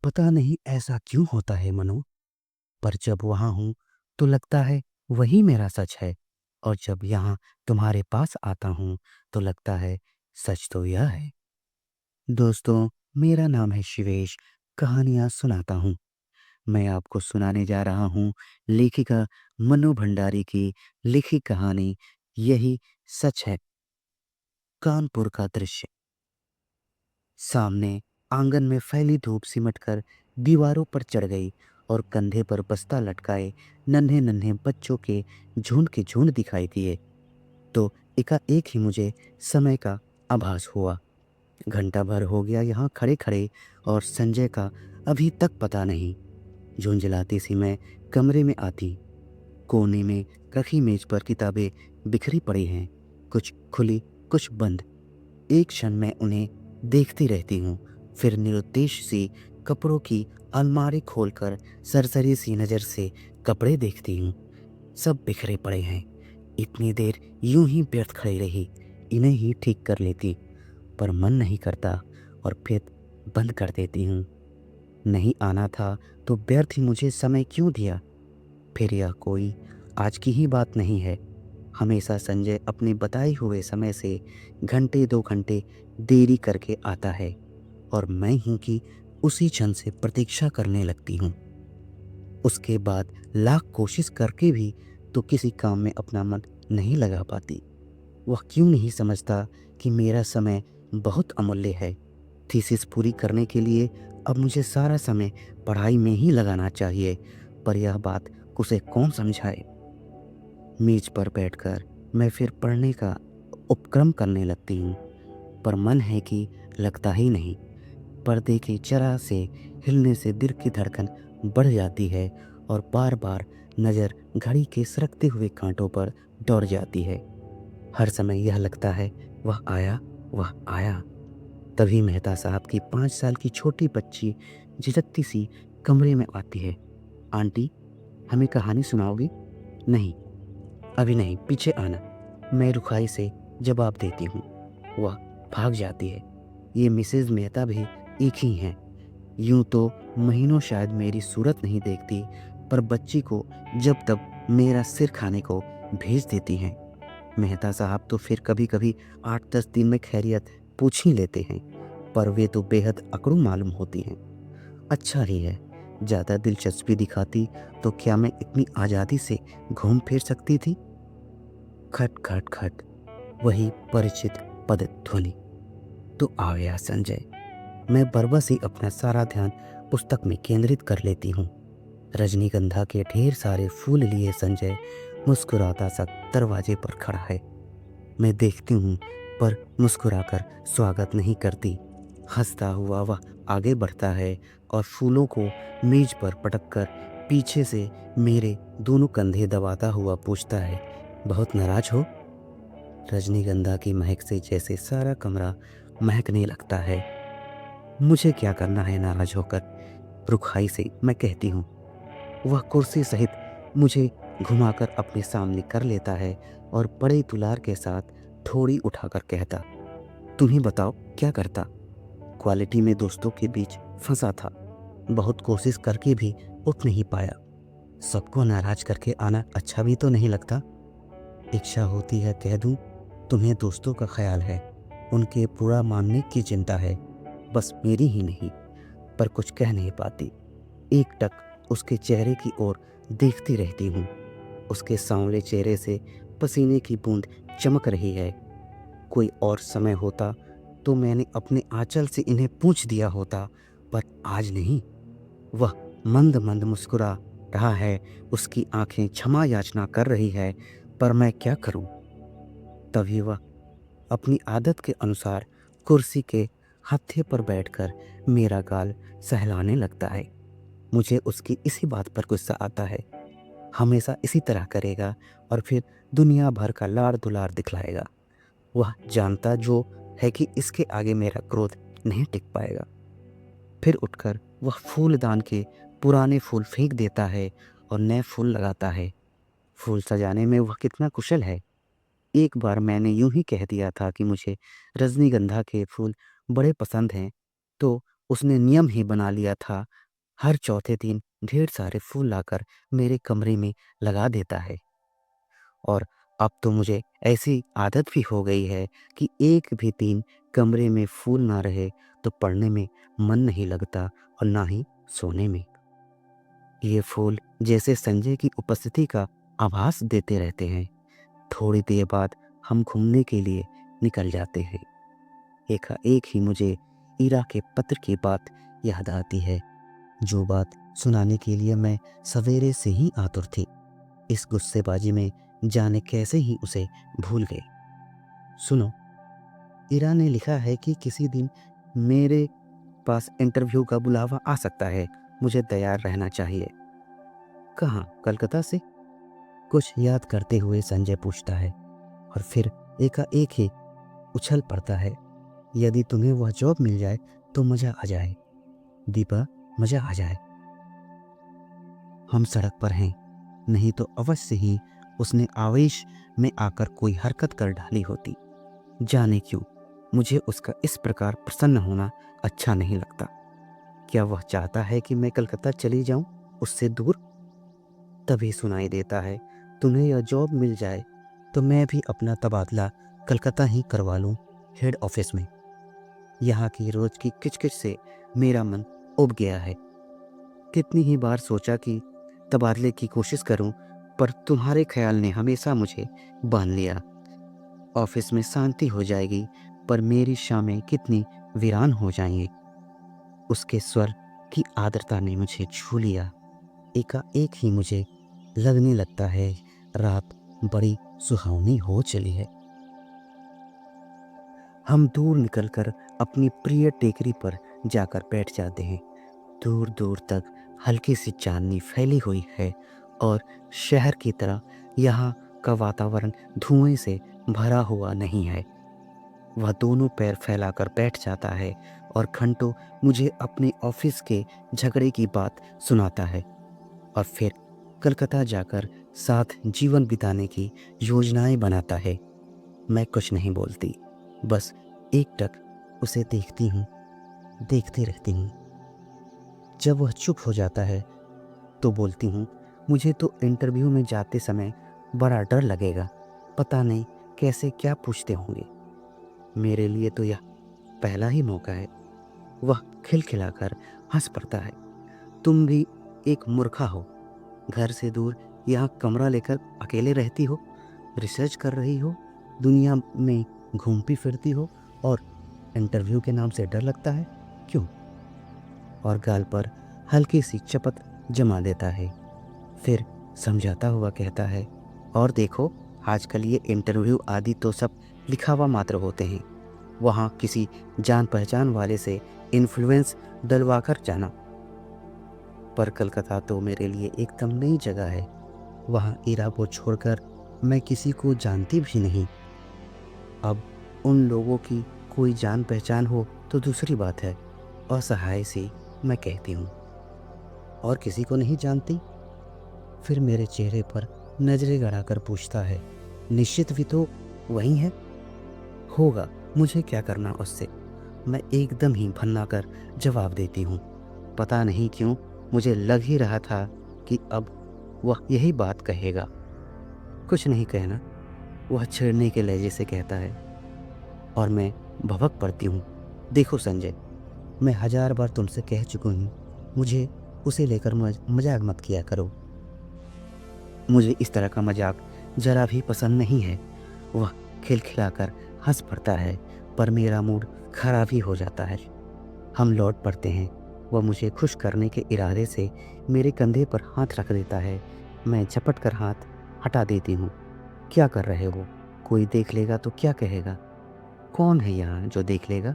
पता नहीं ऐसा क्यों होता है मनो, पर जब वहाँ हूँ तो लगता है वही मेरा सच है। और जब यहाँ तुम्हारे पास आता हूँ तो लगता है सच तो यह है। दोस्तों, मेरा नाम है शिवेश। कहानियाँ सुनाता हूँ। मैं आपको सुनाने जा रहा हूँ लेखिका मनु भंडारी की लिखी कहानी यही सच है। कानपुर का दृश्य। सामने आंगन में फैली धूप सिमटकर दीवारों पर चढ़ गई और कंधे पर बस्ता लटकाए नन्हे नन्हे बच्चों के झुंड दिखाई दिए। तो एकाएक ही मुझे समय का आभास हुआ। घंटा भर हो गया यहाँ खड़े खड़े और संजय का अभी तक पता नहीं। झुंझलाती सी मैं कमरे में आती। कोने में रखी मेज पर किताबें बिखरी पड़ी हैं, कुछ खुली कुछ बंद। एक क्षण मैं उन्हें देखती रहती हूँ, फिर निरुद्देश सी कपड़ों की अलमारी खोलकर सरसरी सी नज़र से कपड़े देखती हूँ। सब बिखरे पड़े हैं। इतनी देर यूं ही व्यर्थ खड़ी रही, इन्हें ही ठीक कर लेती, पर मन नहीं करता और फिर बंद कर देती हूँ। नहीं आना था तो व्यर्थ ही मुझे समय क्यों दिया। फिर यह कोई आज की ही बात नहीं है। हमेशा संजय अपने बताए हुए समय से घंटे 2 घंटे देरी करके आता है और मैं ही कि उसी क्षण से प्रतीक्षा करने लगती हूँ। उसके बाद लाख कोशिश करके भी तो किसी काम में अपना मन नहीं लगा पाती। वह क्यों नहीं समझता कि मेरा समय बहुत अमूल्य है। थीसिस पूरी करने के लिए अब मुझे सारा समय पढ़ाई में ही लगाना चाहिए, पर यह बात उसे कौन समझाए। मेज पर बैठकर मैं फिर पढ़ने का उपक्रम करने लगती हूँ, पर मन है कि लगता ही नहीं। पर्दे के जरा से हिलने से दिल की धड़कन बढ़ जाती है और बार बार नज़र घड़ी के सरकते हुए कांटों पर दौड़ जाती है। हर समय यह लगता है वह आया, वह आया। तभी मेहता साहब की 5 साल की छोटी बच्ची झिझकती सी कमरे में आती है। आंटी, हमें कहानी सुनाओगी? नहीं, अभी नहीं, पीछे आना। मैं रुखाई से जवाब देती हूँ। वह भाग जाती है। ये मिसेज मेहता भी एक ही हैं। यूं तो महीनों शायद मेरी सूरत नहीं देखती, पर बच्ची को जब तब मेरा सिर खाने को भेज देती हैं। मेहता साहब तो फिर कभी कभी 8-10 दिन में खैरियत पूछ ही लेते हैं, पर वे तो बेहद अकड़ू मालूम होती हैं। अच्छा ही है, ज़्यादा दिलचस्पी दिखाती तो क्या मैं इतनी आज़ादी से घूम फिर सकती थी। खट खट खट, वही परिचित पद ध्वनि। तो आ गया संजय। मैं बरबस ही अपना सारा ध्यान पुस्तक में केंद्रित कर लेती हूँ। रजनीगंधा के ढेर सारे फूल लिए संजय मुस्कुराता सा दरवाजे पर खड़ा है। मैं देखती हूँ, पर मुस्कुराकर स्वागत नहीं करती। हंसता हुआ वह आगे बढ़ता है और फूलों को मेज पर पटक कर पीछे से मेरे दोनों कंधे दबाता हुआ पूछता है, बहुत नाराज हो? रजनीगंधा की महक से जैसे सारा कमरा महकने लगता है। मुझे क्या करना है नाराज होकर? रुखाई से मैं कहती हूँ। वह कुर्सी सहित मुझे घुमाकर अपने सामने कर लेता है और बड़े दुलार के साथ थोड़ी उठाकर कहता, तुम ही बताओ क्या करता? क्वालिटी में दोस्तों के बीच फंसा था। बहुत कोशिश करके भी उठ नहीं पाया। सबको नाराज करके आना अच्छा भी तो नहीं लगता। इच्छा होती है कह दूं, तुम्हें दोस्तों का ख्याल है, उनके बुरा मानने की चिंता है, बस मेरी ही नहीं। पर कुछ कह नहीं पाती। एकटक उसके चेहरे की ओर देखती रहती हूँ। उसके सांवले चेहरे से पसीने की बूंद चमक रही है। कोई और समय होता तो मैंने अपने आंचल से इन्हें पूछ दिया होता, पर आज नहीं। वह मंद मंद मुस्कुरा रहा है। उसकी आंखें क्षमा याचना कर रही है, पर मैं क्या करूं? तभी वह अपनी आदत के अनुसार कुर्सी के हत्थे पर बैठकर मेरा गाल सहलाने लगता है। मुझे उसकी इसी बात पर गुस्सा आता है। हमेशा इसी तरह करेगा और फिर दुनिया भर का लाड़ दुलार दिखलाएगा। वह जानता जो है कि इसके आगे मेरा क्रोध नहीं टिक पाएगा। फिर उठकर वह फूलदान के पुराने फूल फेंक देता है और नए फूल लगाता है। फूल सजाने में वह कितना कुशल है। एक बार मैंने यूं ही कह दिया था कि मुझे रजनीगंधा के फूल बड़े पसंद हैं, तो उसने नियम ही बना लिया था, हर चौथे दिन ढेर सारे फूल लाकर मेरे कमरे में लगा देता है। और अब तो मुझे ऐसी आदत भी हो गई है कि एक भी दिन कमरे में फूल ना रहे तो पढ़ने में मन नहीं लगता और ना ही सोने में। ये फूल जैसे संजय की उपस्थिति का आभास देते रहते हैं। थोड़ी देर बाद हम घूमने के लिए निकल जाते हैं। एकाएक ही मुझे ईरा के पत्र की बात याद आती है, जो बात सुनाने के लिए मैं सवेरे से ही आतुर थी। इस गुस्सेबाजी में जाने कैसे ही उसे भूल गए। सुनो, ईरा ने लिखा है कि किसी दिन मेरे पास इंटरव्यू का बुलावा आ सकता है, मुझे तैयार रहना चाहिए। कहाँ? कलकत्ता से? कुछ याद करते हुए संजय पूछता है और फिर एकाएक ही उछल पड़ता है। यदि तुम्हें वह जॉब मिल जाए तो मजा आ जाए दीपा, मजा आ जाए। हम सड़क पर हैं, नहीं तो अवश्य ही उसने आवेश में आकर कोई हरकत कर डाली होती। जाने क्यों मुझे उसका इस प्रकार प्रसन्न होना अच्छा नहीं लगता। क्या वह चाहता है कि मैं कलकत्ता चली जाऊं उससे दूर? तभी सुनाई देता है, तुम्हें यह जॉब मिल जाए तो मैं भी अपना तबादला कलकत्ता ही करवा लूं, हेड ऑफिस में। यहाँ की रोज की किचकिच से मेरा मन उब गया है। कितनी ही बार सोचा कि तबादले की कोशिश करूं, पर तुम्हारे ख्याल ने हमेशा मुझे बांध लिया। ऑफिस में शांति हो जाएगी, पर मेरी शामें कितनी वीरान हो जाएंगी। उसके स्वर की आर्द्रता ने मुझे छू लिया। एकाएक ही मुझे लगने लगता है रात बड़ी सुहावनी हो चली है। हम दूर निकलकर अपनी प्रिय टेकरी पर जाकर बैठ जाते हैं। दूर दूर तक हल्की सी चांदनी फैली हुई है और शहर की तरह यहाँ का वातावरण धुएं से भरा हुआ नहीं है। वह दोनों पैर फैलाकर बैठ जाता है और घंटों मुझे अपने ऑफिस के झगड़े की बात सुनाता है और फिर कलकत्ता जाकर साथ जीवन बिताने की योजनाएं बनाता है। मैं कुछ नहीं बोलती, बस एकटक उसे देखती हूँ, देखती रहती हूँ। जब वह चुप हो जाता है तो बोलती हूँ, मुझे तो इंटरव्यू में जाते समय बड़ा डर लगेगा, पता नहीं कैसे क्या पूछते होंगे। मेरे लिए तो यह पहला ही मौका है। वह खिलखिलाकर हंस पड़ता है। तुम भी एक मूर्खा हो, घर से दूर यहाँ कमरा लेकर अकेले रहती हो, रिसर्च कर रही हो, दुनिया में घूमती फिरती हो और इंटरव्यू के नाम से डर लगता है, क्यों? और गाल पर हल्की सी चपत जमा देता है। फिर समझाता हुआ कहता है, और देखो, आजकल ये इंटरव्यू आदि तो सब लिखावा मात्र होते हैं। वहाँ किसी जान पहचान वाले से इन्फ्लुएंस डलवा कर जाना। पर कलकत्ता तो मेरे लिए एकदम नई जगह है। वहाँ ईरा को छोड़कर मैं किसी को जानती भी नहीं। अब उन लोगों की कोई जान पहचान हो तो दूसरी बात है। असहाय सी मैं कहती हूँ, और किसी को नहीं जानती? फिर मेरे चेहरे पर नजरें गड़ाकर पूछता है, निश्चित भी तो वही है? होगा, मुझे क्या करना उससे? मैं एकदम ही भन्ना कर जवाब देती हूँ। पता नहीं क्यों मुझे लग ही रहा था कि अब वह यही बात कहेगा। कुछ नहीं कहना, वह छेड़ने के लहजे से कहता है, और मैं भभक पड़ती हूँ। देखो संजय, मैं 1000 बार तुमसे कह चुकी हूँ, मुझे उसे लेकर मजाक मत किया करो। मुझे इस तरह का मजाक जरा भी पसंद नहीं है। वह खिलखिलाकर हंस पड़ता है, पर मेरा मूड खराब ही हो जाता है। हम लौट पड़ते हैं। वह मुझे खुश करने के इरादे से मेरे कंधे पर हाथ रख देता है। मैं झपट कर हाथ हटा देती हूँ। क्या कर रहे हो? कोई देख लेगा तो क्या कहेगा? कौन है यहाँ जो देख लेगा?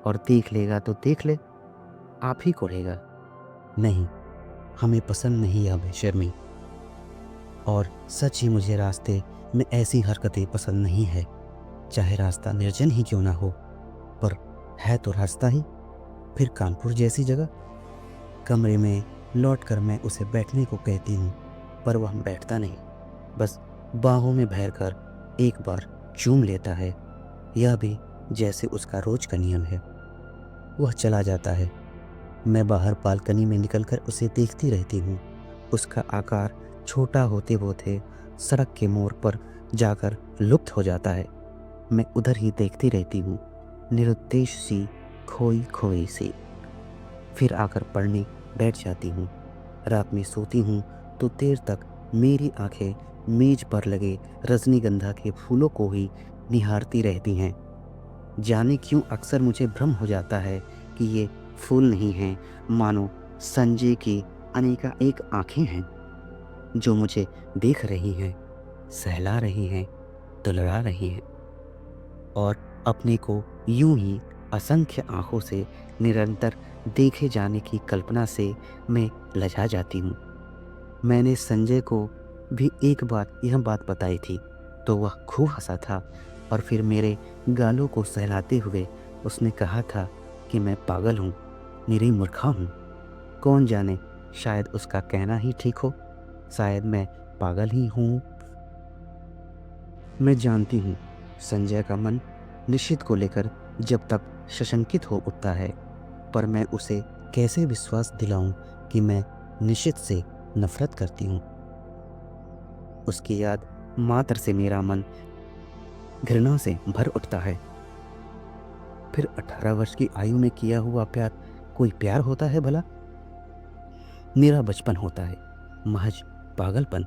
और देख लेगा तो देख ले, आप ही को रहेगा। नहीं, हमें पसंद नहीं है बेशर्मी। और सच ही मुझे रास्ते में ऐसी हरकतें पसंद नहीं है, चाहे रास्ता निर्जन ही क्यों ना हो, पर है तो रास्ता ही। फिर कानपुर जैसी जगह। कमरे में लौटकर मैं उसे बैठने को कहती हूँ, पर वह बैठता नहीं, बस बाहों में भर कर एक बार चूम लेता है। यह भी जैसे उसका रोज का नियम है। वह चला जाता है। मैं बाहर बालकनी में निकलकर उसे देखती रहती हूँ। उसका आकार छोटा होते होते सड़क के मोड़ पर जाकर लुप्त हो जाता है। मैं उधर ही देखती रहती हूँ, निरुद्देश सी, खोई खोई सी। फिर आकर पढ़ने बैठ जाती हूँ। रात में सोती हूँ तो देर तक मेरी आंखें मेज पर लगे रजनीगंधा के फूलों को ही निहारती रहती हैं। जाने क्यों अक्सर मुझे भ्रम हो जाता है कि ये फूल नहीं हैं, मानो संजय की अनेका एक आंखें हैं जो मुझे देख रही हैं, सहला रही हैं, दुलरा रही हैं और अपने को यूं ही असंख्य आंखों से निरंतर देखे जाने की कल्पना से मैं लजा जाती हूँ। मैंने संजय को भी एक बार यह बात बताई थी तो वह खूब हंसा था और फिर मेरे गालों को सहलाते हुए उसने कहा था कि मैं पागल हूँ, निरी मूर्खा हूँ। कौन जाने, शायद उसका कहना ही ठीक हो, शायद मैं पागल ही हूँ। मैं जानती हूँ संजय का मन निश्चित को लेकर जब तक सशंकित हो उठता है, पर मैं उसे कैसे विश्वास दिलाऊं कि मैं निश्चित से नफरत करती हूँ। उसकी याद मात्र से मेरा मन घृणा से भर उठता है। फिर 18 वर्ष की आयु में किया हुआ प्यार कोई प्यार होता है भला? मेरा बचपन होता है, महज पागलपन।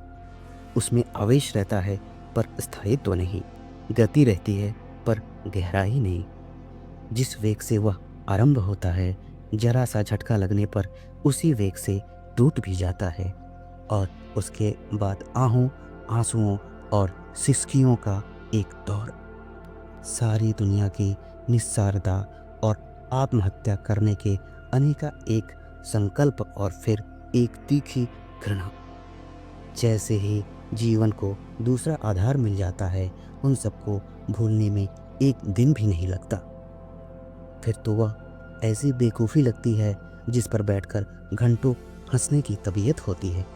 उसमें आवेश रहता है पर स्थायित्व नहीं, गति रहती है पर गहराई नहीं। जिस वेग से वह आरंभ होता है, जरा सा झटका लगने पर उसी वेग से टूट भी जाता है और उसके बाद आहों, आंसुओं और सिसकियों का एक दौर। सारी दुनिया की निस्सारता और आत्महत्या करने के अनेका एक संकल्प और फिर एक तीखी घृणा। जैसे ही जीवन को दूसरा आधार मिल जाता है, उन सबको भूलने में एक दिन भी नहीं लगता। फिर तो वह ऐसी बेवकूफ़ी लगती है जिस पर बैठकर घंटों हंसने की तबीयत होती है।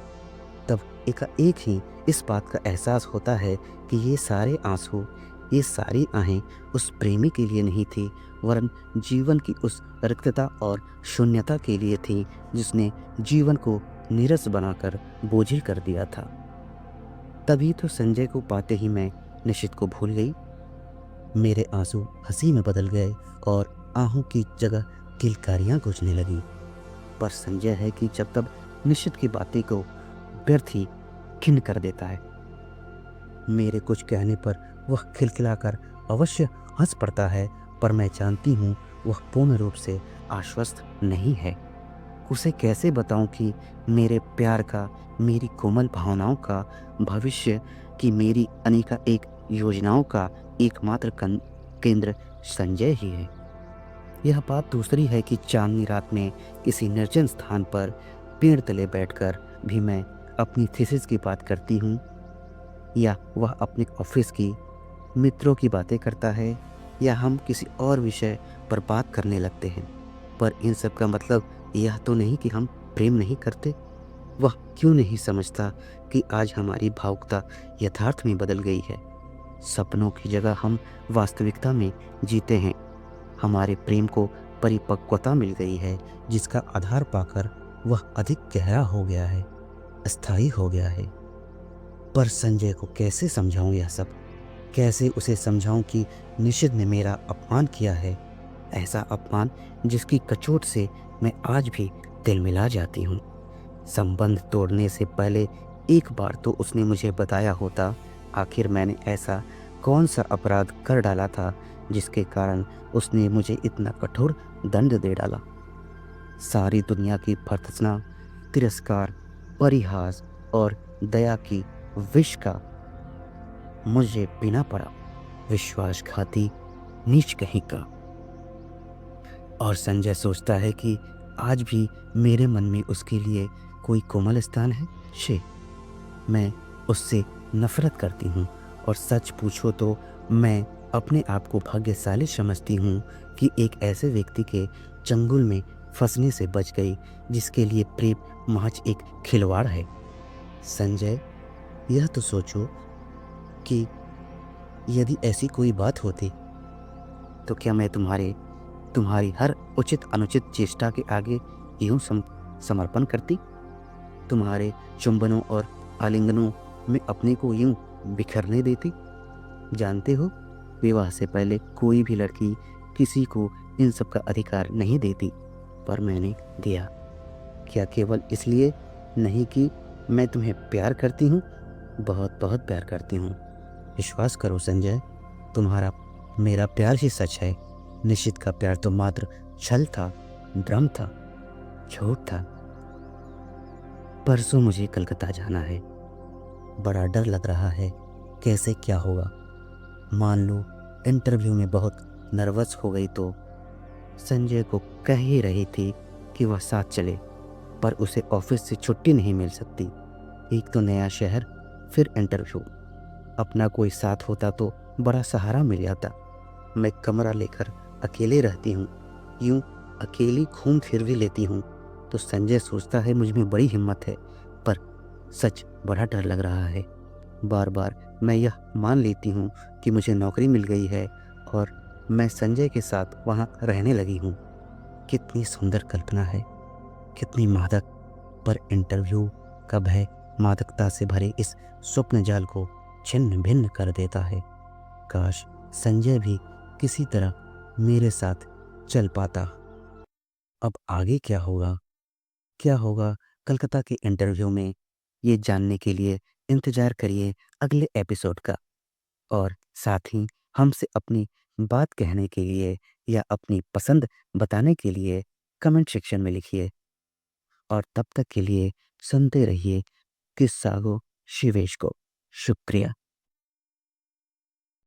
तब एकाएक ही इस बात का एहसास होता है कि ये सारे आंसू, ये सारी आहें उस प्रेमी के लिए नहीं थी, वरन जीवन की उस रिक्तता और शून्यता के लिए थी जिसने जीवन को नीरस बनाकर बोझिल कर दिया था। तभी तो संजय को पाते ही मैं निशित को भूल गई। मेरे आंसू हंसी में बदल गए और आहों की जगह किलकारियां गूंजने लगी। पर संजय है कि जब तब निशित की बातें को व्यर्थ ही खिन्न कर देता है। मेरे कुछ कहने पर वह खिलखिलाकर अवश्य हंस पड़ता है, पर मैं जानती हूँ वह पूर्ण रूप से आश्वस्त नहीं है। उसे कैसे बताऊं कि मेरे प्यार का, मेरी कोमल भावनाओं का, भविष्य की मेरी अनेका एक योजनाओं का एकमात्र केंद्र संजय ही है। यह बात दूसरी है कि चांदनी रात में किसी निर्जन स्थान पर पेड़ तले बैठकर भी मैं अपनी थीसिस की बात करती हूँ, या वह अपने ऑफिस की, मित्रों की बातें करता है, या हम किसी और विषय पर बात करने लगते हैं। पर इन सब का मतलब यह तो नहीं कि हम प्रेम नहीं करते। वह क्यों नहीं समझता कि आज हमारी भावुकता यथार्थ में बदल गई है। सपनों की जगह हम वास्तविकता में जीते हैं। हमारे प्रेम को परिपक्वता मिल गई है, जिसका आधार पाकर वह अधिक गहरा हो गया है, अस्थायी हो गया है। पर संजय को कैसे समझाऊं यह सब? कैसे उसे समझाऊं कि निशित ने मेरा अपमान किया है, ऐसा अपमान जिसकी कचोट से मैं आज भी तिलमिला जाती हूँ। संबंध तोड़ने से पहले एक बार तो उसने मुझे बताया होता, आखिर मैंने ऐसा कौन सा अपराध कर डाला था जिसके कारण उसने मुझे इतना कठोर दंड दे डाला। सारी दुनिया की भर्त्सना, तिरस्कार, परिहास और दया की विष का मुझे पीना पड़ा, विश्वासघाती नीच कहीं का। और संजय सोचता है कि आज भी मेरे मन में उसके लिए कोई कोमल स्थान है। शे, मैं उससे नफरत करती हूँ और सच पूछो तो मैं अपने आप को भाग्यशाली समझती हूँ कि एक ऐसे व्यक्ति के चंगुल में फंसने से बच गई जिसके लिए प्रेम महज एक खिलवाड़ है। संजय, यह तो सोचो कि यदि ऐसी कोई बात होती तो क्या मैं तुम्हारे तुम्हारी हर उचित अनुचित चेष्टा के आगे यूं समर्पण करती, तुम्हारे चुंबनों और आलिंगनों में अपने को यूं बिखरने देती। जानते हो, विवाह से पहले कोई भी लड़की किसी को इन सब का अधिकार नहीं देती, पर मैंने दिया। क्या केवल इसलिए नहीं कि मैं तुम्हें प्यार करती हूँ, बहुत बहुत प्यार करती हूँ। विश्वास करो संजय, तुम्हारा मेरा प्यार ही सच है। निश्चित का प्यार तो मात्र छल था, भ्रम था, झूठ था। परसों मुझे कलकत्ता जाना है। बड़ा डर लग रहा है, कैसे क्या होगा। मान लो इंटरव्यू में बहुत नर्वस हो गई तो। संजय को कह ही रही थी कि वह साथ चले, पर उसे ऑफिस से छुट्टी नहीं मिल सकती। एक तो नया शहर, फिर इंटरव्यू। अपना कोई साथ होता तो बड़ा सहारा मिल जाता। मैं कमरा लेकर अकेले रहती हूँ, यूं अकेली घूम फिर भी लेती हूँ, तो संजय सोचता है मुझ में बड़ी हिम्मत है, पर सच बड़ा डर लग रहा है। बार बार मैं यह मान लेती हूँ कि मुझे नौकरी मिल गई है और मैं संजय के साथ वहाँ रहने लगी हूँ। कितनी सुंदर कल्पना है, कितनी मादक। पर इंटरव्यू का भय मादकता से भरे इस स्वप्न जाल को छिन्न भिन्न कर देता है। काश संजय भी किसी तरह मेरे साथ चल पाता। अब आगे क्या होगा, क्या होगा कलकत्ता के इंटरव्यू में, ये जानने के लिए इंतजार करिए अगले एपिसोड का। और साथ ही हमसे अपनी बात कहने के लिए या अपनी पसंद बताने के लिए कमेंट सेक्शन में लिखिए। और तब तक के लिए सुनते रहिए किस्सा गो शिवेश को। शुक्रिया।